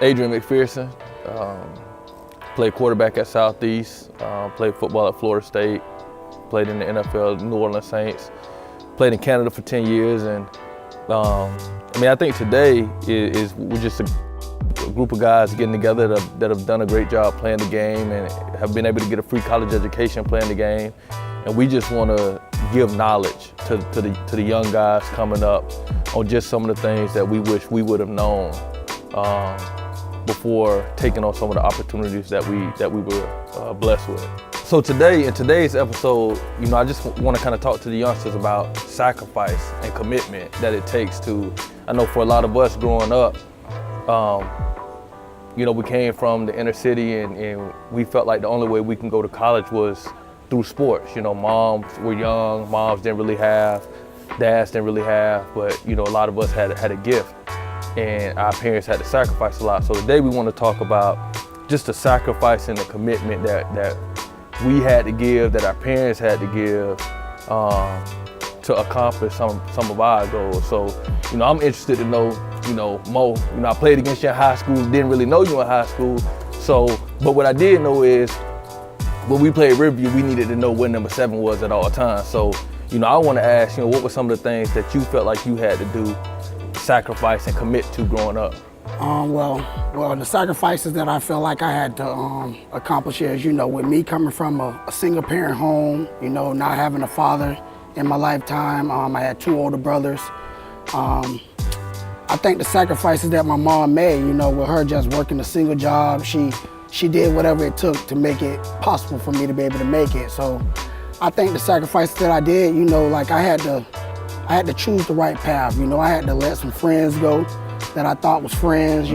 Adrian McPherson, played quarterback at Southeast, played football at Florida State, played in the NFL, New Orleans Saints, played in Canada for 10 years. And I think today we're just a group of guys getting together that have done a great job playing the game and have been able to get a free college education playing the game. And we just want to give knowledge to the young guys coming up on just some of the things that we wish we would have known before taking on some of the opportunities that we were blessed with. So today, in today's episode, I just want to kind of talk to the youngsters about sacrifice and commitment that it takes to, I know for a lot of us growing up, we came from the inner city and we felt like the only way we can go to college was through sports. Moms were young, moms didn't really have, dads didn't really have, but a lot of us had a gift and our parents had to sacrifice a lot. So today we want to talk about just the sacrifice and the commitment that we had to give, that our parents had to give to accomplish some of our goals. So, I'm interested to know, Mo, I played against you in high school, didn't really know you in high school. So, but what I did know is when we played Riverview, we needed to know where number 7 was at all times. So, I want to ask, what were some of the things that you felt like you had to do, sacrifice and commit to growing up? Well, the sacrifices that I feel like I had to accomplish is, with me coming from a single parent home, not having a father in my lifetime. I had 2 older brothers. I think the sacrifices that my mom made, with her just working a single job, she did whatever it took to make it possible for me to be able to make it. So I think the sacrifices that I did, I had to choose the right path. I had to let some friends go that I thought was friends,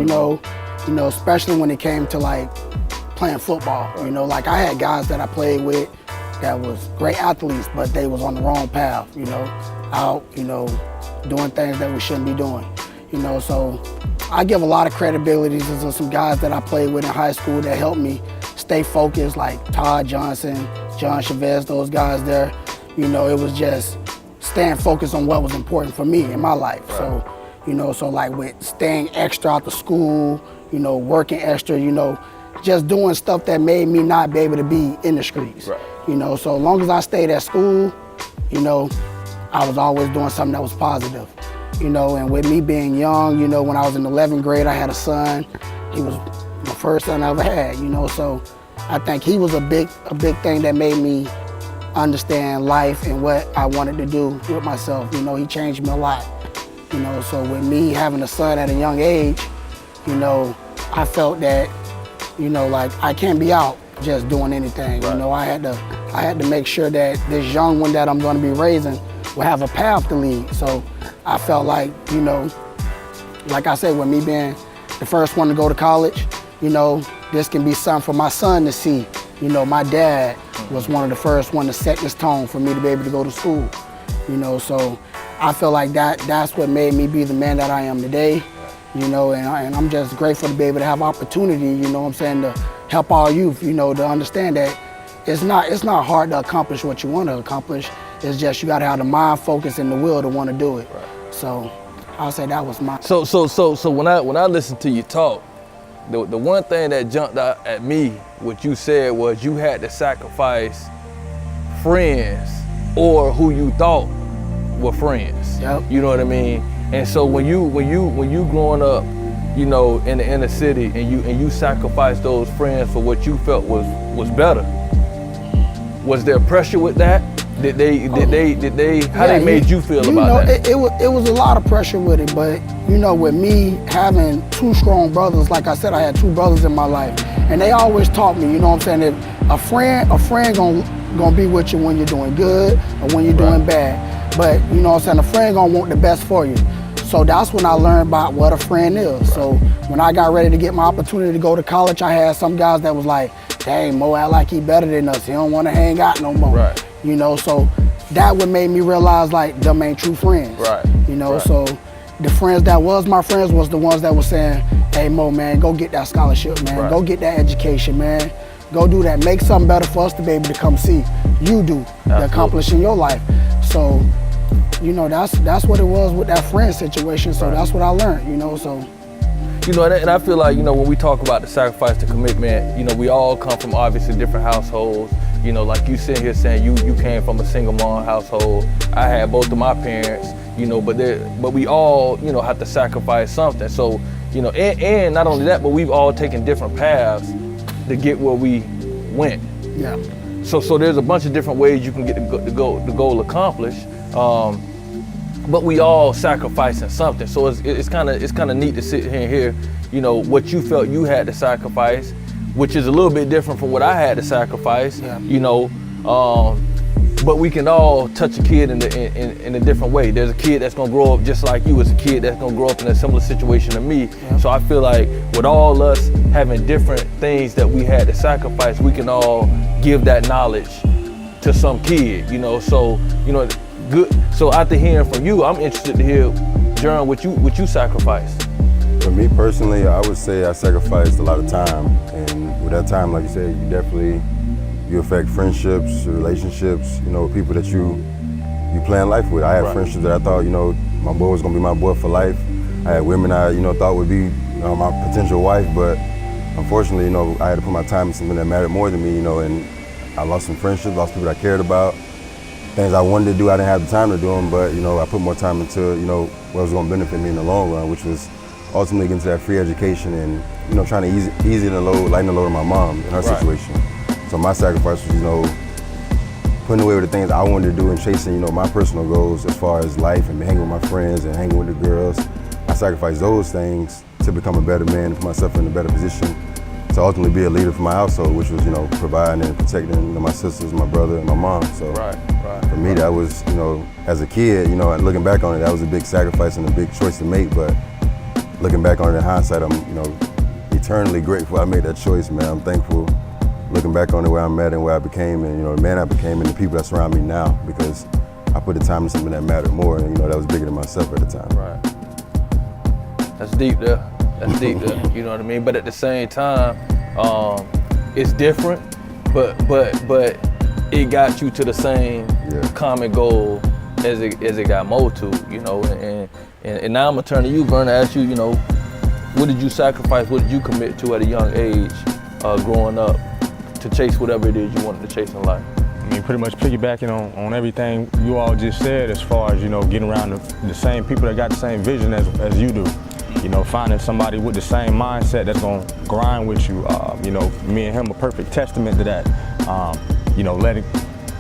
especially when it came to playing football. I had guys that I played with that was great athletes, but they was on the wrong path, out, doing things that we shouldn't be doing. So I give a lot of credibility to some guys that I played with in high school that helped me stay focused, like Todd Johnson, John Chavez, those guys there. It was just staying focused on what was important for me in my life. Right. So, with staying extra out of school, working extra, just doing stuff that made me not be able to be in the streets. Right. So long as I stayed at school, I was always doing something that was positive. And with me being young, when I was in 11th grade, I had a son. He was my first son I ever had, so I think he was a big thing that made me understand life and what I wanted to do with myself. He changed me a lot. So with me having a son at a young age, I felt that, I can't be out just doing anything. Right. I had to make sure that this young one that I'm going to be raising will have a path to lead. So I felt like, like I said, with me being the first one to go to college, this can be something for my son to see. My dad was one of the first one to set this tone for me to be able to go to school. So I feel like that's what made me be the man that I am today. And I'm just grateful to be able to have opportunity, to help our youth, to understand that it's not hard to accomplish what you want to accomplish. It's just you got to have the mind focus and the will to want to do it. Right. So I'll say that was my. So when I listened to you talk, the one thing that jumped out at me, what you said was you had to sacrifice friends or who you thought were friends. Yep. You know what I mean? And so when you growing up, in the inner city and you sacrificed those friends for what you felt was better, was there pressure with that? Did they how they made you feel about that? It was a lot of pressure with it, but with me having 2 strong brothers, like I said, I had 2 brothers in my life, and they always taught me, that a friend gonna be with you when you're doing good or when you're doing bad. But a friend gonna want the best for you. So that's when I learned about what a friend is. Right. So when I got ready to get my opportunity to go to college, I had some guys that was like, dang, Mo act like he better than us. He don't want to hang out no more. Right. So that what made me realize them ain't true friends. Right. Right. So the friends that was my friends was the ones that was saying, hey Mo, man, go get that scholarship, man. Right. Go get that education, man. Go do that. Make something better for us to be able to come see you do to accomplish in your life. So, that's what it was with that friend situation. So that's what I learned, so. You know, and I feel like, you know, when we talk about the sacrifice, the commitment, you know, we all come from obviously different households. You know, like you sitting here saying you came from a single mom household. I had both of my parents, you know, but we all, you know, have to sacrifice something. So, you know, and not only that, but we've all taken different paths to get where we went. Yeah. So there's a bunch of different ways you can get the goal accomplished. But we all sacrificing something. So it's kind of neat to sit here and hear, you know, what you felt you had to sacrifice, which is a little bit different from what I had to sacrifice. Yeah. You know, but we can all touch a kid in a different way. There's a kid that's gonna grow up just like you. As a kid that's gonna grow up in a similar situation to me. Yeah. So I feel like with all us having different things that we had to sacrifice, we can all give that knowledge to some kid. You know, so you know. Good. So after hearing from you, I'm interested to hear, Jerron, what you sacrificed. For me personally, I would say I sacrificed a lot of time, and with that time, like you said, you affect friendships, relationships, you know, people that you plan life with. I had friendships that I thought, you know, my boy was gonna be my boy for life. I had women I, you know, thought would be, you know, my potential wife, but unfortunately, you know, I had to put my time in something that mattered more than me, you know, and I lost some friendships, lost people I cared about. Things I wanted to do, I didn't have the time to do them, but you know, I put more time into, you know, what was going to benefit me in the long run, which was ultimately getting to that free education and, you know, trying to lighten the load of my mom in her situation. So my sacrifice was, you know, putting away with the things I wanted to do and chasing, you know, my personal goals as far as life and hanging with my friends and hanging with the girls. I sacrificed those things to become a better man and put myself in a better position to ultimately be a leader for my household, which was, you know, providing and protecting, you know, my sisters, my brother, and my mom. So for me, that was, you know, as a kid, you know, looking back on it, that was a big sacrifice and a big choice to make. But looking back on it in hindsight, I'm, you know, eternally grateful I made that choice, man. I'm thankful looking back on it where I'm at and where I became and, you know, the man I became and the people that surround me now, because I put the time into something that mattered more and, you know, that was bigger than myself at the time. Right. That's deep there. That's deep there, you know what I mean? But at the same time, it's different, but it got you to the same common goal as it got Mo to, you know, and now I'm gonna turn to you, Vern, to ask you, you know, what did you sacrifice, what did you commit to at a young age growing up to chase whatever it is you wanted to chase in life? I mean, pretty much piggybacking on everything you all just said as far as, you know, getting around the same people that got the same vision as you do. You know, finding somebody with the same mindset that's gonna grind with you. You know, me and him a perfect testament to that. You know,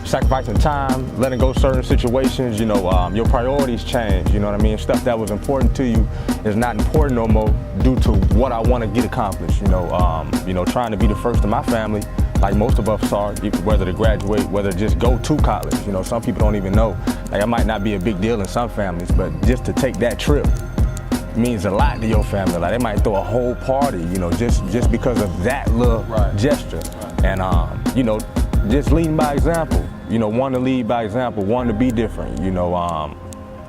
sacrificing time, letting go certain situations, you know, your priorities change, you know what I mean? Stuff that was important to you is not important no more due to what I want to get accomplished, you know, trying to be the first in my family, like most of us are, whether to graduate, whether to just go to college. You know, some people don't even know. Like, it might not be a big deal in some families, but just to take that trip means a lot to your family. Like, they might throw a whole party, you know, just because of that little gesture. And, you know, just leading by example, you know, wanting to lead by example, wanting to be different, you know,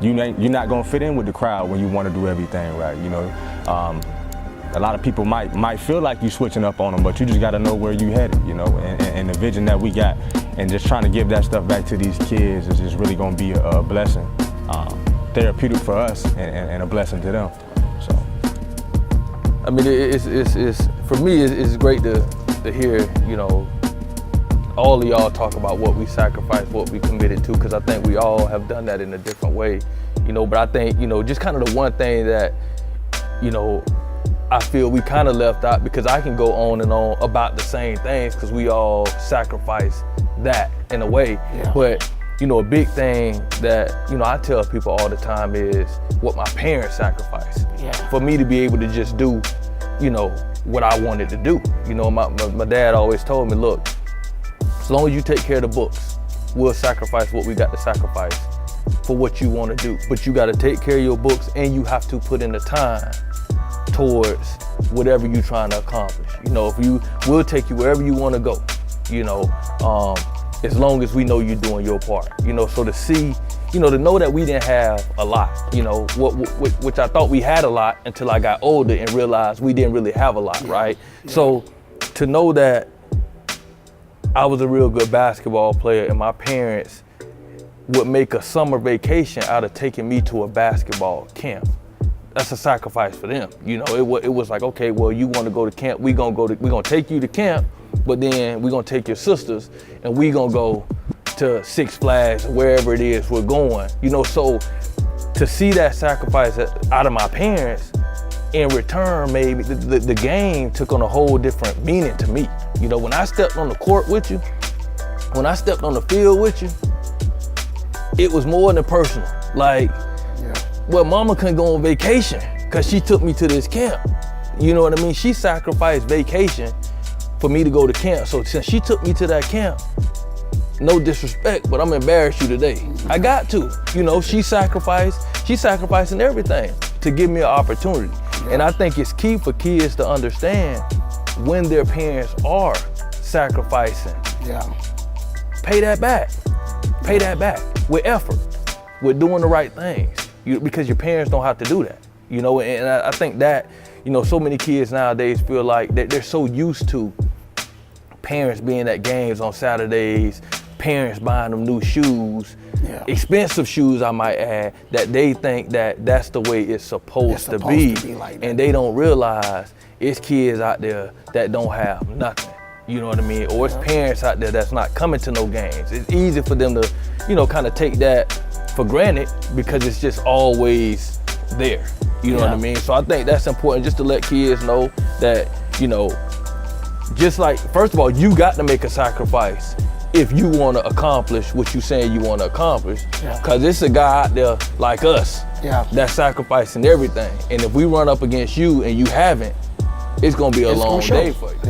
you're not gonna fit in with the crowd when you want to do everything right, you know. A lot of people might feel like you switching up on them, but you just gotta know where you headed, you know, and the vision that we got, and just trying to give that stuff back to these kids is just really gonna be a blessing. Therapeutic for us and a blessing to them. So, I mean, it's for me, it's great to hear, you know, all of y'all talk about what we sacrificed, what we committed to, because I think we all have done that in a different way, you know. But I think, you know, just kind of the one thing that, you know, I feel we kind of left out, because I can go on and on about the same things because we all sacrifice that in a way. Yeah. But you know, a big thing that, you know, I tell people all the time is what my parents sacrificed. Yeah. For me to be able to just do, you know, what I wanted to do. You know, my dad always told me, look, as long as you take care of the books, we'll sacrifice what we got to sacrifice for what you want to do. But you got to take care of your books, and you have to put in the time towards whatever you're trying to accomplish. You know, we'll take you wherever you want to go, you know, as long as we know you're doing your part, you know. So to see, you know, to know that we didn't have a lot, you know, which I thought we had a lot until I got older and realized we didn't really have a lot, right? Yeah. So to know that I was a real good basketball player and my parents would make a summer vacation out of taking me to a basketball camp. that's a sacrifice for them. You know, it was like, okay, well, you want to go to camp, we're gonna take you to camp, but then we're gonna take your sisters and we gonna go to Six Flags, wherever it is we're going. You know, so to see that sacrifice out of my parents, in return, maybe the game took on a whole different meaning to me. You know, when I stepped on the court with you, when I stepped on the field with you, it was more than personal. Like, well, mama couldn't go on vacation because she took me to this camp. You know what I mean? She sacrificed vacation for me to go to camp. So since she took me to that camp, no disrespect, but I'm gonna embarrass you today. I got to. You know, she's sacrificing everything to give me an opportunity. And I think it's key for kids to understand when their parents are sacrificing. Pay that back. Pay that back with effort, with doing the right things. Because your parents don't have to do that. You know, and I think that, you know, so many kids nowadays feel like they're so used to parents being at games on Saturdays, parents buying them new shoes, expensive shoes I might add, that they think that that's the way it's supposed to be like that. And they don't realize it's kids out there that don't have nothing. You know what I mean? Or it's parents out there that's not coming to no games. It's easy for them to, you know, kind of take that for granted because it's just always there. You know what I mean? So I think that's important, just to let kids know that, you know, just like, first of all, you got to make a sacrifice if you want to accomplish what you're saying you want to accomplish. Because it's a guy out there like us that's sacrificing everything. And if we run up against you and you haven't, it's going to be a long day for you.